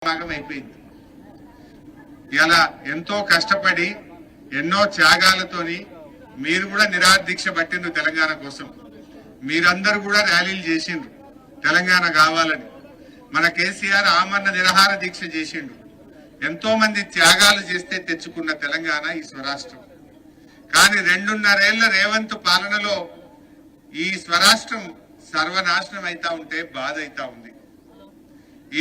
భాగం అయిపోయింది. ఇలా ఎంతో కష్టపడి ఎన్నో త్యాగాలతోని మీరు కూడా నిరాహార దీక్ష పట్టిండ్రు తెలంగాణ కోసం. మీరందరూ కూడా ర్యాలీలు చేసిండ్రు తెలంగాణ కావాలని. మన కేసీఆర్ ఆమరణ నిరాహార దీక్ష చేసిండు. ఎంతో మంది త్యాగాలు చేస్తే తెచ్చుకున్న తెలంగాణ ఈ స్వరాష్ట్రం. కానీ 2.5 ఏళ్ల రేవంత్ పాలనలో ఈ స్వరాష్ట్రం సర్వనాశనం అయితా ఉంటే బాధ అయితా ఉంది.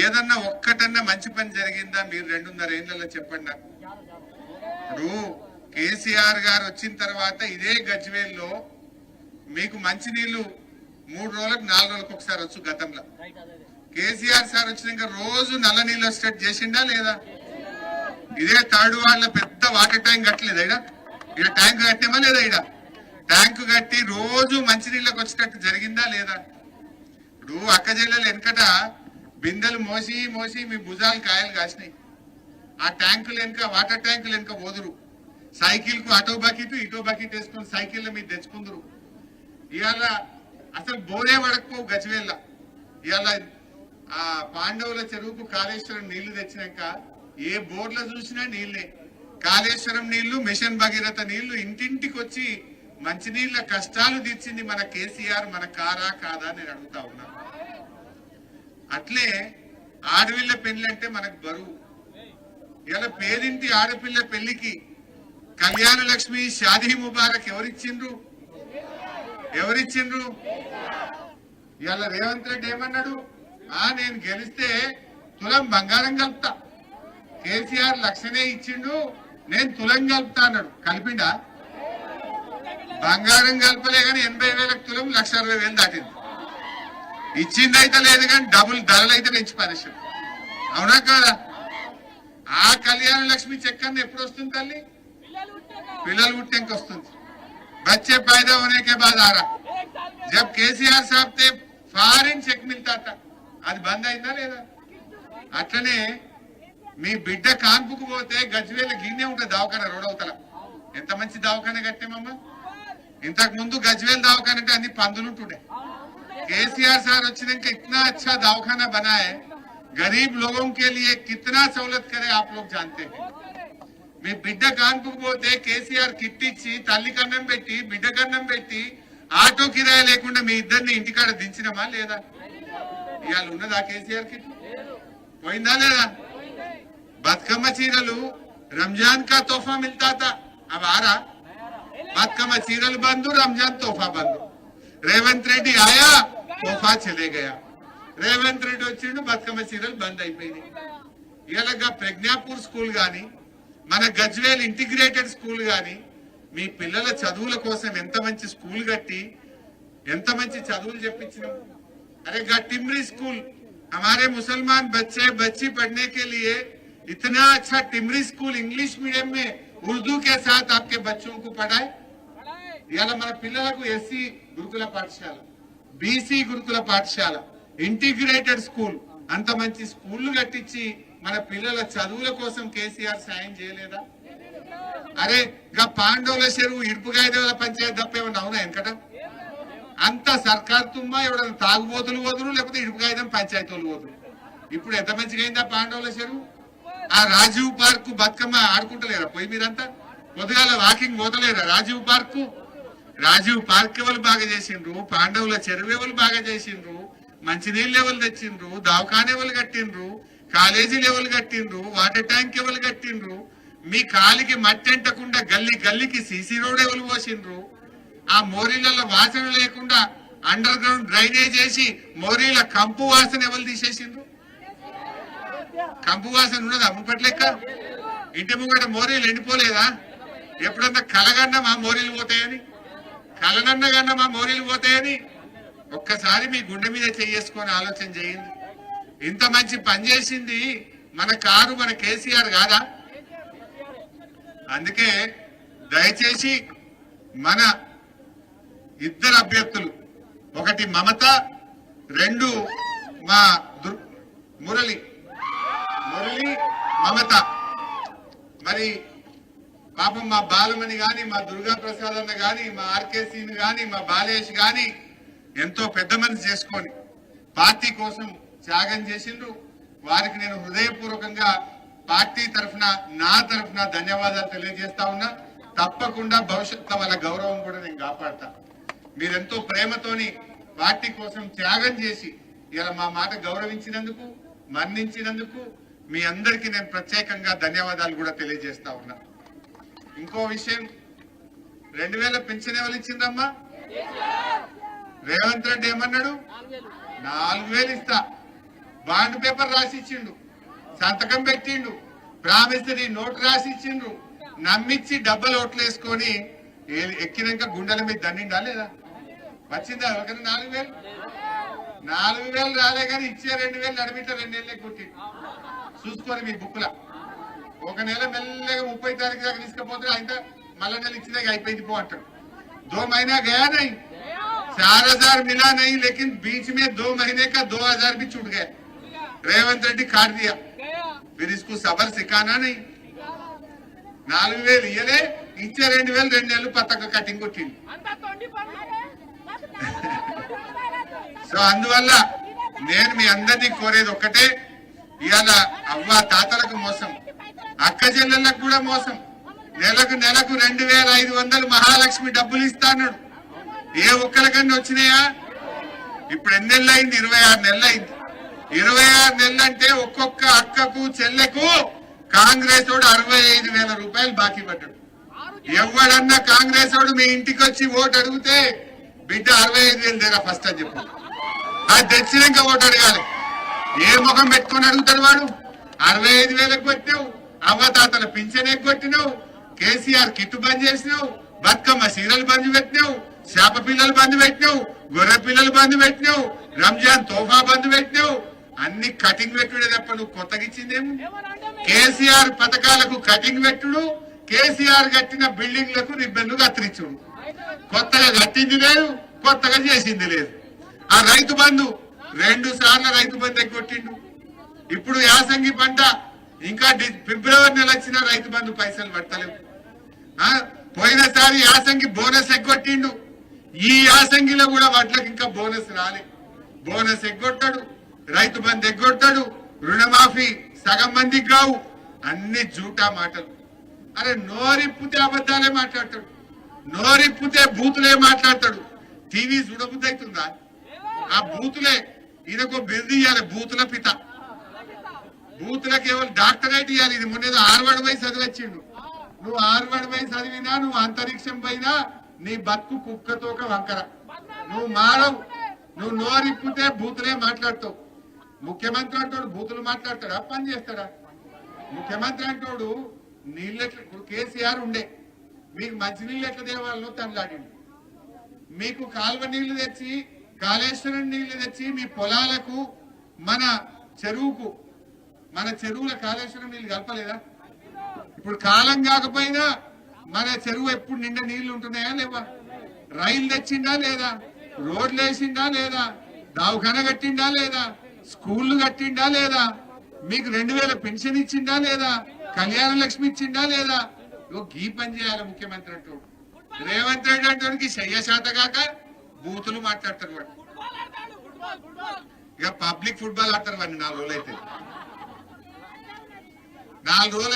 ఏదన్నా ఒక్కటన్నా మంచి పని జరిగిందా మీరు 2.5 ఏళ్లలో చెప్పండి నాకు. ఇప్పుడు కేసీఆర్ గారు వచ్చిన తర్వాత ఇదే గజ్వేల్లో మీకు మంచినీళ్లు 3 రోజులకు 4 రోజులకు ఒకసారి వచ్చు. గతంలో కేసీఆర్ సార్ వచ్చినాక రోజు నల్ల నీళ్ళు వచ్చేటట్టు చేసిండా లేదా? ఇదే తాడు వాళ్ళ పెద్ద వాటర్ ట్యాంక్ కట్టలేదు ఇక్కడ ట్యాంక్ కట్టామా లేదా? ఇక్కడ ట్యాంకు కట్టి రోజు మంచినీళ్ళకి వచ్చేటట్టు జరిగిందా లేదా? ఇప్పుడు అక్క జిల్లాలో వెనకట బిందెలు మోసి మోసి మీ భుజాలు కాయలు కాసినాయి. ఆ ట్యాంకులు వెనుక వాటర్ ట్యాంకులు వెనుక పోదురు. సైకిల్ కు అటో బకెట్ ఇటో బకెట్ వేసుకుని సైకిల్ మీరు తెచ్చుకుందరు. ఇవాళ అసలు బోరే పడకపోవు గజ్వేళ్ళ. ఇవాళ ఆ పాండవుల చెరువుకు కాళేశ్వరం నీళ్లు తెచ్చినాక ఏ బోర్లో చూసినా నీళ్లే. కాళేశ్వరం నీళ్లు, మిషన్ భగీరథ నీళ్లు ఇంటింటికి వచ్చి మంచినీళ్ల కష్టాలు తీర్చింది మన కేసీఆర్. మన కారా కాదా నేను అడుగుతా ఉన్నా. అట్లే ఆడపిల్ల పెళ్లి అంటే మనకు బరువు. ఇలా పేదింటి ఆడపిల్ల పెళ్లికి కళ్యాణ లక్ష్మి షాదీ ముబారక్ ఎవరిచ్చిండ్రు? ఇలా రేవంత్ రెడ్డి ఏమన్నాడు? నేను గెలిస్తే తులం బంగారం కలుపుతా. కేసీఆర్ లక్షనే ఇచ్చిండు, నేను తులం కలుపుతా అన్నాడు. కలిపిండా? బంగారం కలపలే కానీ 80,000 తులం 1,60,000 దాటింది. ఇచ్చిందైతే లేదు కానీ డబుల్ ధరలైతే పెంచి పరిశ్రమ. అవునా కాదా? ఆ కళ్యాణ లక్ష్మి చెక్ అన్న ఎప్పుడు వస్తుంది తల్లి? పిల్లలు పుట్టాక వస్తుంది. बच्चे पैदा होने के बाद आ रहा. जब केसीआर साहब थे फॉरेन చెక్ మిల్తా था. అది బంద్ అయిందా లేదా? అట్లనే మీ బిడ్డ కాన్పుకు పోతే గజ్వేల్ గిన్నే ఉంటుంది దవాఖాన రోడ్ అవతల. ఎంత మంచి దవాఖాన కట్టామమ్మా. ఇంతకు ముందు గజ్వేల్ దవాఖాన అంటే అన్ని పందులుంటుండే. केसीआर साहब వచ్చినాక इतना अच्छा दवाखाना बना है. गरीब लोगों के लिए कितना सहूलत करे आप लोग जानते हैं. మీ బిడ్డ కాన్పుకు పోతే కేసీఆర్ కిట్ ఇచ్చి తల్లి కన్నం పెట్టి బిడ్డ కన్నం పెట్టి ఆటో కిరాయి లేకుండా మీ ఇద్దరిని ఇంటికాడ దించినమా లేదా? ఇవాళ ఉన్నదా కేసీఆర్ కిట్? పోయిందా లేదా? బతుకమ్మ చీరలు రంజాన్ కా తోఫా మిల్తా తా. अब आ रहा. బతుకమ్మ చీరలు బంద్, రంజాన్ తోఫా బంద్. రేవంత్ రెడ్డి ఆయా తోఫా చలే గయా. రేవంత్ రెడ్డి వచ్చిండు, బతుకమ్మ చీరలు బంద్ అయిపోయినాయి. ఇలాగా ప్రజ్ఞాపూర్ స్కూల్ గాని మన గజ్వేల్ ఇంటిగ్రేటెడ్ స్కూల్ గాని మీ పిల్లల చదువుల కోసం ఎంత మంచి స్కూల్ కట్టి ఎంత మంచి చదువులు చెప్పించినాం. अरे टिमरी स्कूल हमारे मुसलमान बच्चे बच्ची पढ़ने के लिए इतना अच्छा टिमरी स्कूल इंग्लिश मीडियम में उर्दू के साथ आपके बच्चों को पढ़ाए. इला मन पिल्लలకు एससी गुरुकुल पाठशाला, बीसी गुरुकुल पाठशाला, इंटीग्रेटेड स्कूल अंत मंची स्कूल कट्टिंచి మన పిల్లల చదువుల కోసం కేసీఆర్ సాయం చేయలేదా? అరే గా పాండవుల చెరువు ఇడుపుగాయదేవుల పంచాయతీ తప్పేమన్నా అవునా? వెనకట అంత సర్కార్ తుమ్మా ఎవడన్నా తాగుబోతులు పోదురు, లేకపోతే ఇడుపుగాయదం పంచాయతీలు పోదురు. ఇప్పుడు ఎంత మంచిగా అయిందా పాండవుల చెరువు? ఆ రాజీవ్ పార్క్ బతుకమ్మ ఆడుకుంటలేరా పోయి? మీరంతా పొద్దుగాల వాకింగ్ పోతలేరా రాజీవ్ పార్క్? రాజీవ్ పార్క్ ఎవరు బాగా చేసిండ్రు? పాండవుల చెరువు ఎవరు బాగా చేసిండ్రు? మంచినీళ్ళు ఎవరు తెచ్చిండ్రు? దవాఖాన ఎవరు కట్టిండ్రు? కాలేజీ లెవెల్ కట్టిండ్రు? వాటర్ ట్యాంక్ ఎవరు కట్టిండ్రు? మీ కాలికి మట్టి అంటకుండా గల్లీ గల్లీకి సీసీ రోడ్ ఎవరు పోసిండ్రు? ఆ మోరీలలో వాసన లేకుండా అండర్ గ్రౌండ్ డ్రైనేజ్ చేసి మోరీల కంపు వాసన ఎవరు తీసేసిండ్రు? కంపు వాసన ఉన్నదా ముప్పట్లెక్క? ఇంటి ముంగట మోరీలు ఎండిపోలేదా? ఎప్పుడన్నా కలగన్నా మా మోరీలు పోతాయని, కలనన్నగన్నా మా మోరీలు పోతాయని ఒక్కసారి మీ గుండె మీద చేసుకొని ఆలోచన చేయండి. ఇంత మంచి పని చేసింది మన కారు మన కేసీఆర్ కాదా? అందుకే దయచేసి మన ఇద్దరు అభ్యర్థులు, ఒకటి మమత, రెండు మా మురళి మమత, మరి పాపం మా బాలమణి గాని, మా దుర్గా ప్రసాద్ అన్న గాని, మా ఆర్కేసీని గాని, మా బాలేష్ గాని ఎంతో పెద్ద మనసు చేసుకొని పార్టీ కోసం త్యాగం చేసిండ్రు. వారికి నేను హృదయపూర్వక పార్టీ తరఫున నా తరఫున ధన్యవాదాలు తెలియజేస్తా ఉన్నా. తప్పకుండా భవిష్యత్తులో వాళ్ళ గౌరవం కూడా నేను కాపాడతా. మీరెంతో ప్రేమతోని పార్టీ కోసం త్యాగం చేసి ఇలా మా మాట గౌరవించినందుకు, మన్నించినందుకు మీ అందరికీ నేను ప్రత్యేకంగా ధన్యవాదాలు కూడా తెలియజేస్తా ఉన్నా. ఇంకో విషయం, 2000 పెన్షన్ ఎవరు ఇచ్చిందమ్మా? రేవంత్ రెడ్డి ఏమన్నాడు? 4000 ఇస్తా. బాండ్ పేపర్ రాసి ఇచ్చిండు, సంతకం పెట్టిండు, ప్రామిసరీ నోట్ రాసి ఇచ్చిండ్రు. నమ్మిచ్చి డబ్బలు ఓట్లు వేసుకొని ఎక్కినాక గుండెల మీద దండిండా లేదా? వచ్చిందా ఎవరికైనా 4000? 4000 రాలే కానీ ఇచ్చే 2000 నడిమిట 2 నెలలే కొట్టి చూసుకొని మీ బుక్లా. ఒక నెల మెల్లగా 30 తారీఖు దాకా తీసుకపోతే అయితే మళ్ళా నెల ఇచ్చినాక అయిపోయింది పో అంటాడు. 2 महीना गया नहीं, 4000 मिला नहीं, लेकिन बीच में 2 महीने का 2000 भी छूट गया. रेवंत रेड्डी काट दिया. फिर इसको सबर सिखाना नहीं. 4000 ఇయ్యలే, ఇచ్చే 2000 2 నెలలు పతక కటింగ్ కొట్టింది. సో అందువల్ల నేను మీ అందరినీ కోరేది ఒక్కటే, ఇవాళ అవ్వ తాతలకు మోసం, అక్క చెల్లెళ్ళకు కూడా మోసం. నెలకు 2500 మహాలక్ష్మి డబ్బులు ఇస్తాడు. ఏ ఒక్కరికన్నా వచ్చినాయా? ఇప్పుడు ఎన్ని నెలలు అయింది? 26 నెలలు అయింది. 26 నెలలు అంటే ఒక్కొక్క అక్కకు చెల్లెకు కాంగ్రెస్ వాడు 65,000 రూపాయలు బాకీ పడ్డాడు. ఎవడన్నా కాంగ్రెస్ వాడు మీ ఇంటికి వచ్చి ఓటు అడిగితే బిడ్డ 65,000 దేరా ఫస్ట్ అని చెప్పు. అది తెచ్చినాక ఓటు అడగాలి. ఏ ముఖం పెట్టుకొని అడుగుతాడు వాడు? 65,000కు పెట్టినావు, అవ్వతాతల పింఛన్ కొట్టినావు, కేసీఆర్ కిట్టు బంద్ చేసినావు, బతుకమ్మ సీరలు బంద్ పెట్టినావు, చేప పిల్లలు బంద్ పెట్టినావు, గొర్రె పిల్లలు బంద్ పెట్టినావు, రంజాన్ తోఫా బంద్ పెట్టినావు. అన్ని కటింగ్ పెట్టుడే తప్ప నువ్వు కొత్తగా ఇచ్చిందేమో. కేసీఆర్ పథకాలకు కటింగ్ పెట్టుడు, కేసీఆర్ కట్టిన బిల్డింగ్లకు రిబ్బన్లు కత్తిరించుడు. కొత్తగా కట్టింది లేదు, కొత్తగా చేసింది లేదు. ఆ రైతు బంధు 2 సార్లు రైతు బంధు ఎగ్గొట్టిండు. ఇప్పుడు యాసంగి పంట ఇంకా ఫిబ్రవరి నెల వచ్చిన రైతు బంధు పైసలు పడతలేవు. పోయినసారి యాసంగి బోనస్ ఎగ్గొట్టిండు. ఈ యాసంగిలో కూడా వడ్లకు ఇంకా బోనస్ రాలే. బోనస్ ఎగ్గొట్టాడు, రైతు బంధు ఎగ్గొట్టాడు, రుణమాఫీ సగం మందికి కావు. అన్ని జూటా మాటలు. అరే నోరిప్పితే అబద్ధాలే మాట్లాడతాడు, నోరిప్పితే బూతులే మాట్లాడతాడు. టీవీ చూడబుద్ధి అవుతుందా? ఆ బూతులే ఈయనకు బిరుదు ఇవ్వాలి, బూతుల పిత. బూతులకు ఎవరు డాక్టరేట్ ఇవ్వాలి. ఇది మొన్నేదో హార్వర్డ్ పోయి చదివచ్చిండు. నువ్వు హార్వర్డ్ పోయి చదివినా, నువ్వు అంతరిక్షం పోయినా నీ బతుకు కుక్కతోక వంకర. నువ్వు మాడవు, నువ్వు నోరిప్పితే బూతులే మాట్లాడతావు. ముఖ్యమంత్రి అంటోడు బూతులు మాట్లాడతాడా? పని చేస్తాడా? ముఖ్యమంత్రి అంటోడు నీళ్ళెట్ల, కేసీఆర్ ఉండే మీకు మంచినీళ్ళు ఎట్లా దేవాలను తనలాడిండు. మీకు కాలువ నీళ్లు తెచ్చి, కాళేశ్వరం నీళ్లు తెచ్చి మీ పొలాలకు, మన చెరువుకు, మన చెరువుల కాళేశ్వరం నీళ్లు కలపలేదా? ఇప్పుడు కాలం కాకపోయినా మన చెరువు ఎప్పుడు నిండా నీళ్లు ఉంటున్నాయా లేవా? రైలు తెచ్చిందా లేదా? రోడ్లు వేసిందా లేదా? దవాఖాన కట్టిండా లేదా? స్కూళ్లు కట్టిండా లేదా? మీకు 2000 పెన్షన్ ఇచ్చిందా లేదా? కళ్యాణ లక్ష్మి ఇచ్చిందా లేదా? ఈ పని చేయాలి ముఖ్యమంత్రి అంటూ. రేవంత్ రెడ్డి అంటే శయ్య శాత కాక బూతులు మాట్లాడతారు వాడు. ఇక పబ్లిక్ ఫుట్బాల్ ఆడతారు వాడిని 4 రోజులు అయితే. 4 రోజులు